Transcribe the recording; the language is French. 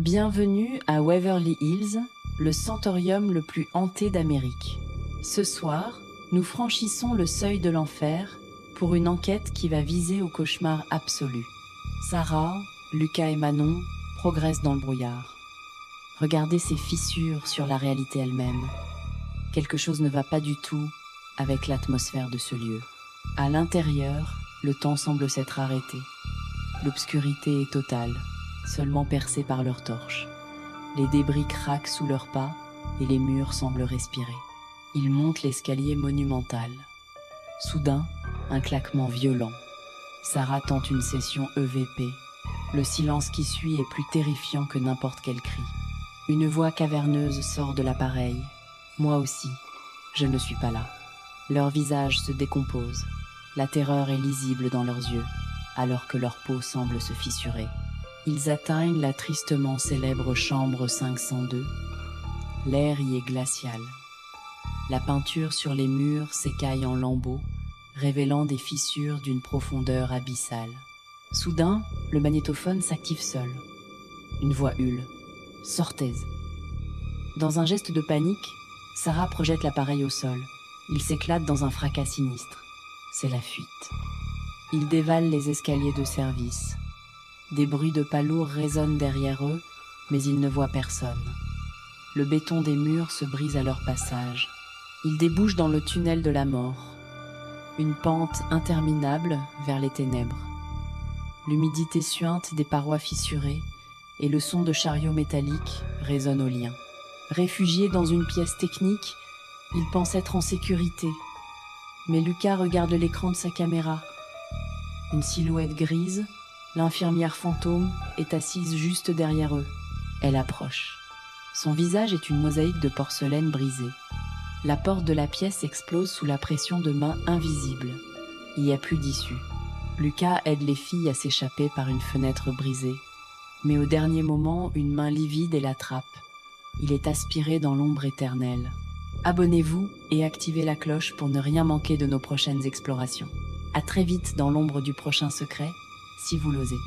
Bienvenue à Waverly Hills, le sanatorium le plus hanté d'Amérique. Ce soir, nous franchissons le seuil de l'enfer pour une enquête qui va viser au cauchemar absolu. Sarah, Lucas et Manon progressent dans le brouillard. Regardez ces fissures sur la réalité elle-même. Quelque chose ne va pas du tout avec l'atmosphère de ce lieu. À l'intérieur, le temps semble s'être arrêté. L'obscurité est totale, seulement percée par leurs torches. Les débris craquent sous leurs pas et les murs semblent respirer. Ils montent l'escalier monumental. Soudain, un claquement violent. Sarah tente une session EVP. Le silence qui suit est plus terrifiant que n'importe quel cri. Une voix caverneuse sort de l'appareil. Moi aussi, je ne suis pas là. Leurs visages se décomposent. La terreur est lisible dans leurs yeux, alors que leur peau semble se fissurer. Ils atteignent la tristement célèbre chambre 502. L'air y est glacial. La peinture sur les murs s'écaille en lambeaux, révélant des fissures d'une profondeur abyssale. Soudain, le magnétophone s'active seul. Une voix hule. « Sortez !» Dans un geste de panique, Sarah projette l'appareil au sol. Il s'éclate dans un fracas sinistre. C'est la fuite. Ils dévalent les escaliers de service. Des bruits de pas lourds résonnent derrière eux, mais ils ne voient personne. Le béton des murs se brise à leur passage. Ils débouchent dans le tunnel de la mort. Une pente interminable vers les ténèbres. L'humidité suinte des parois fissurées et le son de chariots métalliques résonne au loin. Réfugiés dans une pièce technique, ils pensent être en sécurité. Mais Lucas regarde l'écran de sa caméra. Une silhouette grise, l'infirmière fantôme, est assise juste derrière eux. Elle approche. Son visage est une mosaïque de porcelaine brisée. La porte de la pièce explose sous la pression de mains invisibles. Il n'y a plus d'issue. Lucas aide les filles à s'échapper par une fenêtre brisée. Mais au dernier moment, une main livide l'attrape. Il est aspiré dans l'ombre éternelle. Abonnez-vous et activez la cloche pour ne rien manquer de nos prochaines explorations. À très vite dans l'ombre du prochain secret, si vous l'osez.